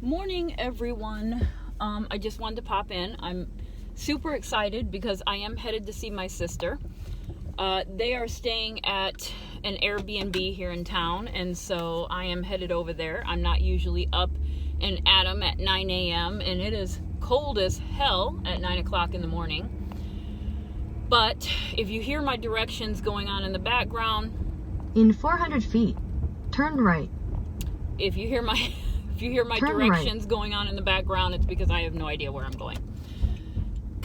Morning, everyone. I just wanted to pop in. I'm super excited because I am headed to see my sister. They are staying at an Airbnb here in town, and so I am headed over there. I'm not usually up and at them at 9 a.m., and it is cold as hell at 9 o'clock in the morning. But if you hear my directions going on in the background, in 400 feet, turn right. If you hear my directions going on in the background, it's because I have no idea where I'm going.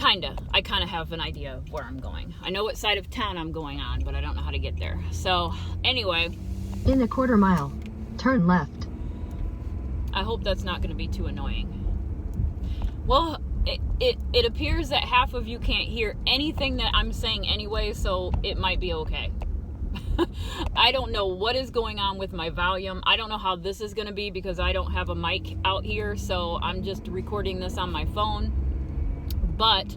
I kind of have an idea of where I'm going. I know what side of town I'm going on, but I don't know how to get there. So, anyway. In a quarter mile, turn left. I hope that's not going to be too annoying. Well, it appears that half of you can't hear anything that I'm saying anyway, so it might be okay. I don't know what is going on with my volume. I don't know how this is going to be because I don't have a mic out here, so I'm just recording this on my phone. But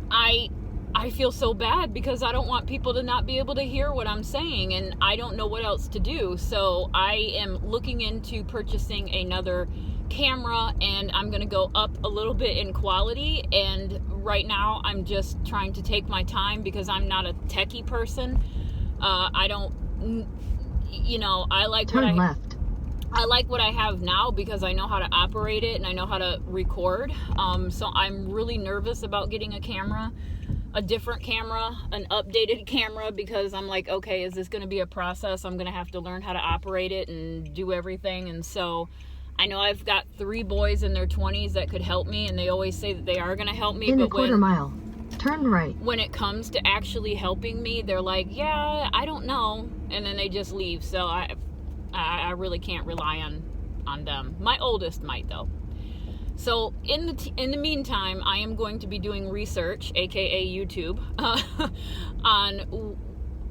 I feel so bad because I don't want people to not be able to hear what I'm saying, and I don't know what else to do. So I am looking into purchasing another camera, and I'm going to go up a little bit in quality. And right now I'm just trying to take my time because I'm not a techie person. I like what I have now because I know how to operate it and I know how to record. So I'm really nervous about getting a camera, a different camera, an updated camera, because I'm like, okay, is this going to be a process? I'm going to have to learn how to operate it and do everything. And so I know I've got 3 boys in their 20s that could help me, and they always say that they are going to help me. In a quarter mile, turn right. When it comes to actually helping me, they're like, yeah, I don't know. And then they just leave. So I really can't rely on them. My oldest might, though. So in the meantime, I am going to be doing research, aka YouTube, on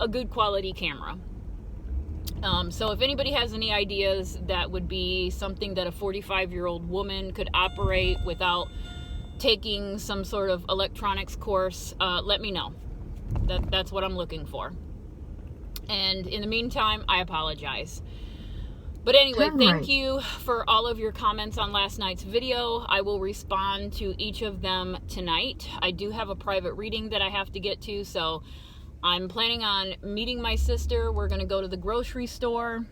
a good quality camera. So if anybody has any ideas that would be something that a 45-year-old woman could operate without taking some sort of electronics course, let me know. That's what I'm looking for. And in the meantime, I apologize. But anyway, thank you for all of your comments on last night's video. I will respond to each of them tonight. I do have a private reading that I have to get to, so I'm planning on meeting my sister. We're going to go to the grocery store.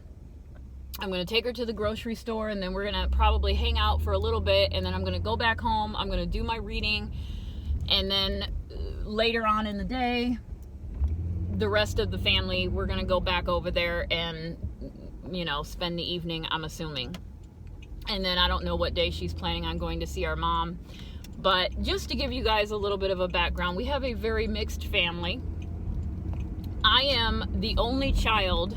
I'm going to take her to the grocery store, and then we're going to probably hang out for a little bit, and then I'm going to go back home. I'm going to do my reading, and then later on in the day, the rest of the family, we're going to go back over there and, spend the evening, I'm assuming. And then I don't know what day she's planning on going to see our mom. But just to give you guys a little bit of a background, we have a very mixed family. I am the only child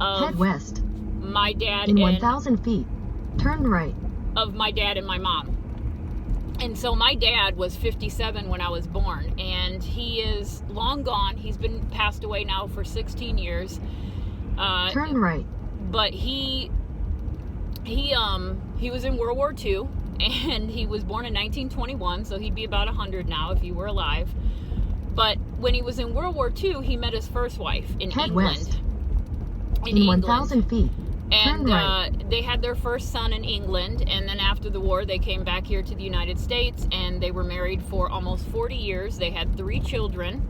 of head west. My dad in 1,000 feet, turn right. Of my dad and my mom. And so my dad was 57 when I was born, and he is long gone. He's been passed away now for 16 years. Turn right. But he was in World War II, and he was born in 1921, so he'd be about 100 now if he were alive. But when he was in World War II, he met his first wife in Head England. West. In 1,000 feet. And right. They had their first son in England, and then after the war, they came back here to the United States, and they were married for almost 40 years. They had 3 children,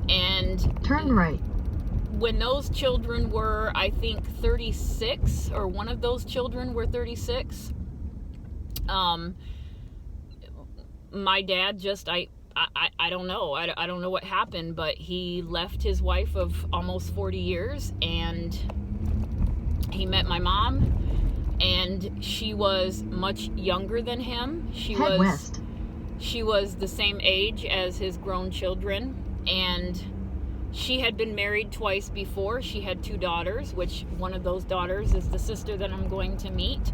and turn right. When those children were, I think, 36, or one of those children were 36, my dad just, I don't know. I don't know what happened, but he left his wife of almost 40 years, and he met my mom, and she was much younger than him. She was the same age as his grown children, and she had been married twice before. She had 2 daughters, which one of those daughters is the sister that I'm going to meet.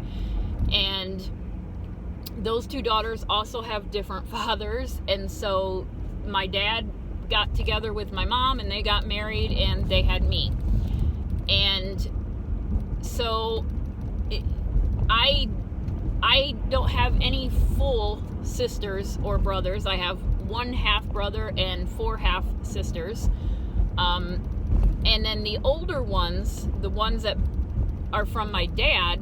And those 2 daughters also have different fathers. And so my dad got together with my mom, and they got married, and they had me. And so I don't have any full sisters or brothers. I have 1 half brother and 4 half sisters. And then the older ones, the ones that are from my dad,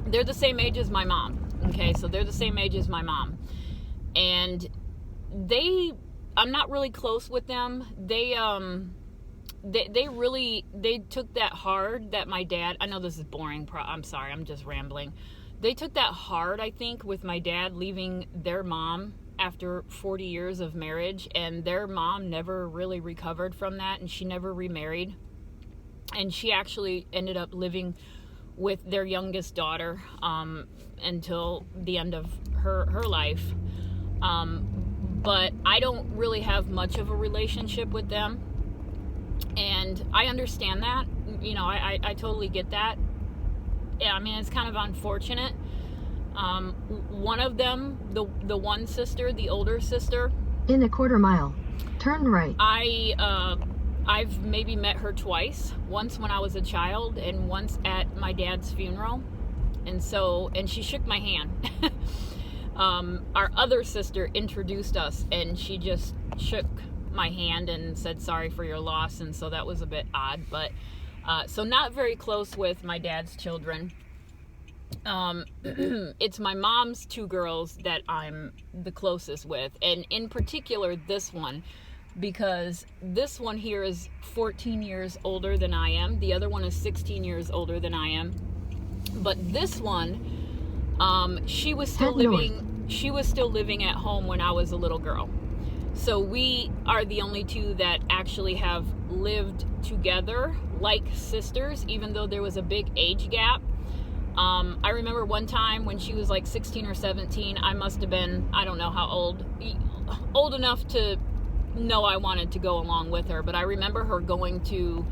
they're the same age as my mom. Okay, so they're the same age as my mom. And I'm not really close with them. They took that hard that my dad, I know this is boring, I'm sorry, I'm just rambling. They took that hard, I think, with my dad leaving their mom after 40 years of marriage, and their mom never really recovered from that, and she never remarried. And she actually ended up living with their youngest daughter until the end of her life. But I don't really have much of a relationship with them. And I understand that. You know, I totally get that. Yeah, I mean, it's kind of unfortunate. One of them, the one sister, the older sister. In a quarter mile, turn right. I've maybe met her twice. Once when I was a child, and once at my dad's funeral. And she shook my hand. Our other sister introduced us, and she just shook my hand and said sorry for your loss, and so that was a bit odd. But so not very close with my dad's children. It's my mom's two girls that I'm the closest with, and in particular this one, because this one here is 14 years older than I am. The other one is 16 years older than I am. But this one, she was still living at home when I was a little girl. So we are the only two that actually have lived together like sisters, even though there was a big age gap. I remember one time when she was like 16 or 17, I must have been, I don't know how old enough to know I wanted to go along with her. But I remember her going to,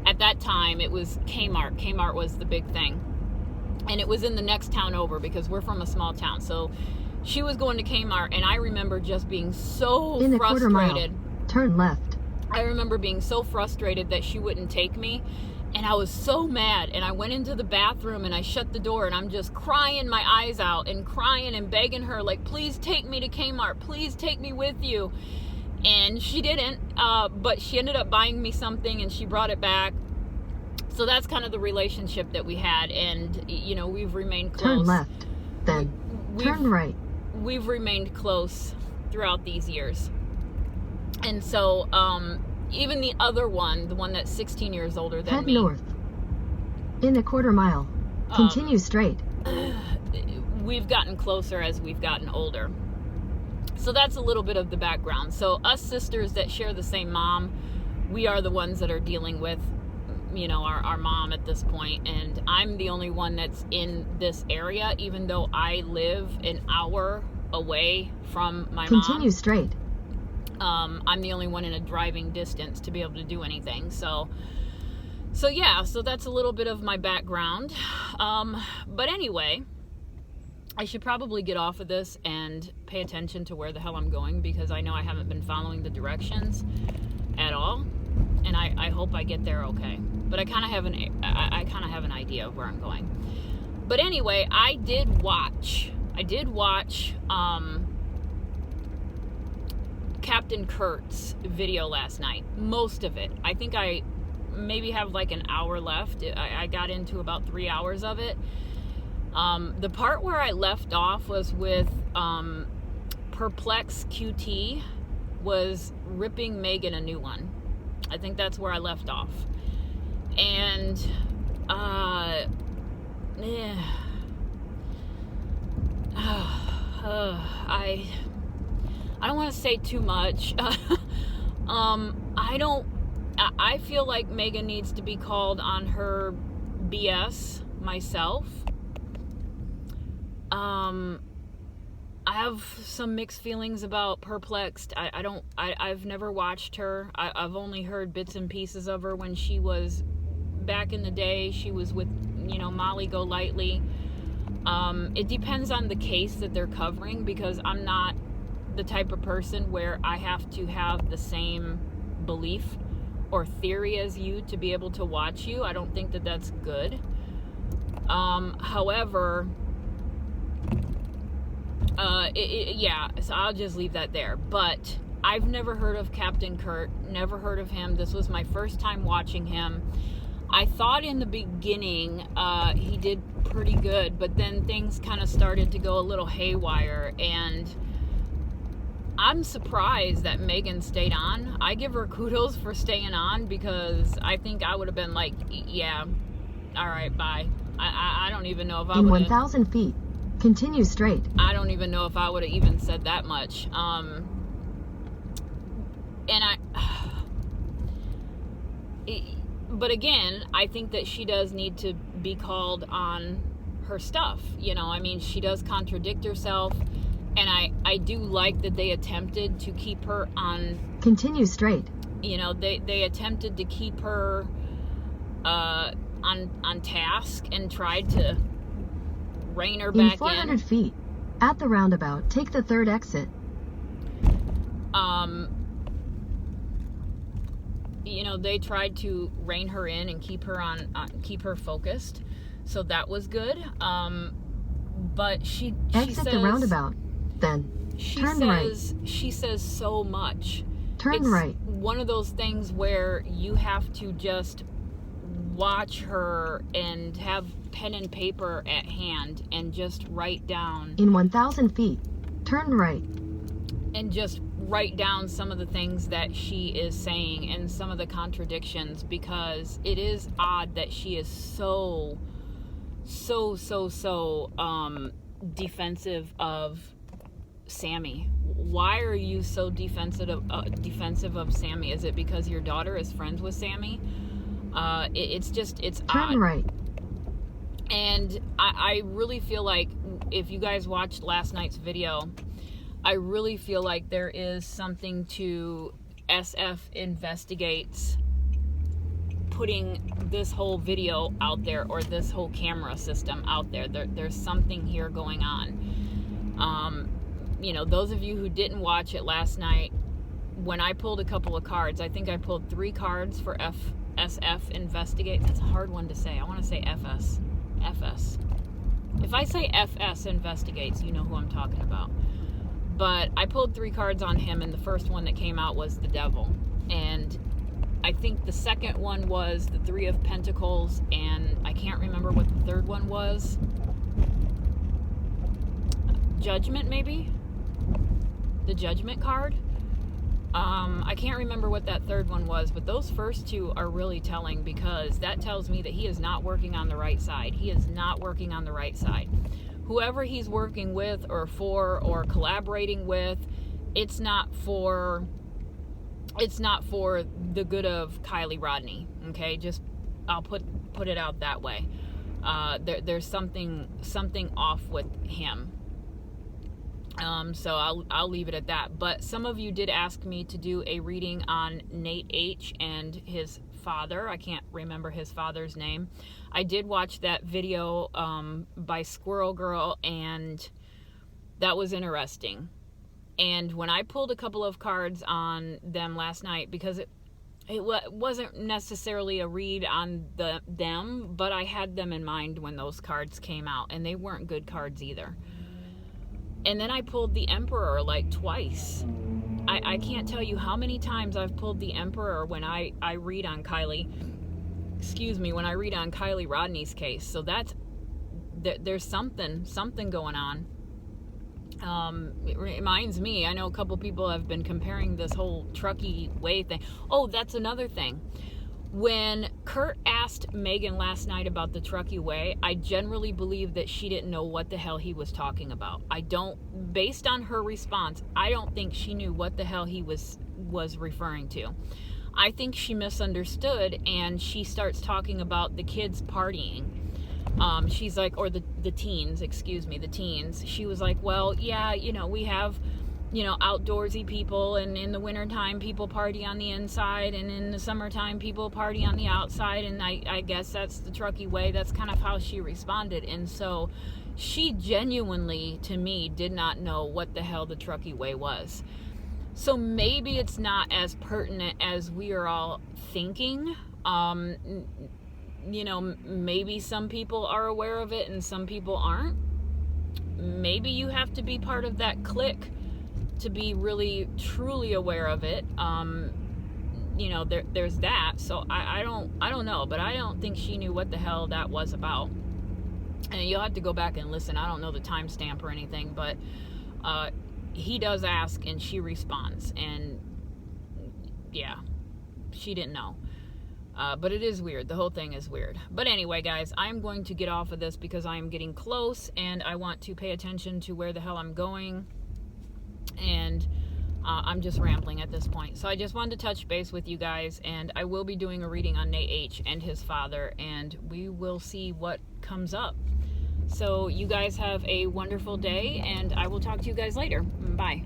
at that time, it was Kmart. Kmart was the big thing. And it was in the next town over, because we're from a small town. So she was going to Kmart, and I remember just being so frustrated. Quarter mile, turn left. I remember being so frustrated that she wouldn't take me, and I was so mad. And I went into the bathroom and I shut the door, and I'm just crying my eyes out and crying and begging her, like, please take me to Kmart, please take me with you. And she didn't, but she ended up buying me something, and she brought it back. So that's kind of the relationship that we had, and you know, we've remained close. Turn left, then turn right. We've remained close throughout these years. And so even the other one, the one that's 16 years older than me. Head north. In a quarter mile, continue straight. We've gotten closer as we've gotten older. So that's a little bit of the background. So us sisters that share the same mom, we are the ones that are dealing with, you know, our mom at this point. And I'm the only one that's in this area, even though I live an hour away from my mom. Continue straight. I'm the only one in a driving distance to be able to do anything. So yeah, so that's a little bit of my background. But anyway, I should probably get off of this and pay attention to where the hell I'm going, because I know I haven't been following the directions at all, and I hope I get there okay. But I kind of have an idea of where I'm going. But anyway, I did watch Captain Kurt's video last night. Most of it. I think I maybe have like an hour left. I got into about 3 hours of it. The part where I left off was with Perplex QT was ripping Megan a new one. I think that's where I left off. And I don't want to say too much. I feel like Megan needs to be called on her BS myself. I have some mixed feelings about Perplexed. I've never watched her. I've only heard bits and pieces of her when she was back in the day. She was with, Molly Golightly. It depends on the case that they're covering, because I'm not the type of person where I have to have the same belief or theory as you to be able to watch you. I don't think that that's good. However, so I'll just leave that there. But I've never heard of Captain Kurt, never heard of him. This was my first time watching him. I thought in the beginning he did pretty good, but then things kind of started to go a little haywire, and I'm surprised that Megan stayed on. I give her kudos for staying on, because I think I would have been like, yeah, all right, bye. I don't even know if I In would have... 1,000 feet, continue straight. I don't even know if I would have even said that much. But again, I think that she does need to be called on her stuff. You know, I mean, she does contradict herself, and I do like that they attempted to keep her on... Continue straight. You know, they attempted to keep her on task and tried to rein her back in. 400 feet, at the roundabout, take the third exit. You know, they tried to rein her in and keep her focused, so that was good. But she Exit says, the roundabout, then turn right. She says so much. Turn right. One of those things where you have to just watch her and have pen and paper at hand and just write down. In 1,000 feet, turn right. And just write down some of the things that she is saying and some of the contradictions, because it is odd that she is so defensive of Sammy. Why are you so defensive of Sammy? Is it because your daughter is friends with Sammy? It's Turn odd. right. And I really feel like, if you guys watched last night's video, I really feel like there is something to SF Investigates putting this whole video out there, or this whole camera system out there. There's something here going on. You know, those of you who didn't watch it last night, when I pulled a couple of cards, I think I pulled 3 cards for SF Investigate. That's a hard one to say. I want to say FS. If I say FS Investigates, you know who I'm talking about. But I pulled 3 cards on him, and the first one that came out was the Devil. And I think the second one was the 3 of Pentacles, and I can't remember what the third one was. Judgment, maybe? The Judgment card? I can't remember what that third one was, but those first 2 are really telling, because that tells me that he is not working on the right side. He is not working on the right side. Whoever he's working with or for or collaborating with, it's not for the good of Kiely Rodni. Okay, just I'll put it out that way. There's something off with him. So I'll leave it at that. But some of you did ask me to do a reading on Nate H. and his father. I can't remember his father's name. I did watch that video by Squirrel Girl, and that was interesting. And when I pulled a couple of cards on them last night, because it wasn't necessarily a read on them, but I had them in mind when those cards came out, and they weren't good cards either. And then I pulled the Emperor like twice. I can't tell you how many times I've pulled the Emperor when I read on Kiely. When I read on Kiely Rodni's case. So there's something going on. It reminds me, I know a couple people have been comparing this whole Truckee Way thing. Oh, that's another thing. When Kurt asked Megan last night about the Truckee Way, I generally believe that she didn't know what the hell he was talking about. Based on her response, I don't think she knew what the hell he was referring to. I think she misunderstood, and she starts talking about the kids partying. She's like, or the teens, the teens. She was like, well, yeah, we have, outdoorsy people, and in the wintertime people party on the inside, and in the summertime people party on the outside, and I guess that's the Truckee Way. That's kind of how she responded. And so she genuinely, to me, did not know what the hell the Truckee Way was. So maybe it's not as pertinent as we are all thinking. Maybe some people are aware of it and some people aren't. Maybe you have to be part of that clique to be really truly aware of it. you know, there's that. So I don't know, but I don't think she knew what the hell that was about. And you'll have to go back and listen. I don't know the timestamp or anything, but he does ask and she responds, and yeah, she didn't know. But it is weird. The whole thing is weird. But anyway, guys, I'm going to get off of this because I'm getting close and I want to pay attention to where the hell I'm going. And I'm just rambling at this point. So I just wanted to touch base with you guys, and I will be doing a reading on Nate H. and his father, and we will see what comes up. So you guys have a wonderful day, and I will talk to you guys later. Bye.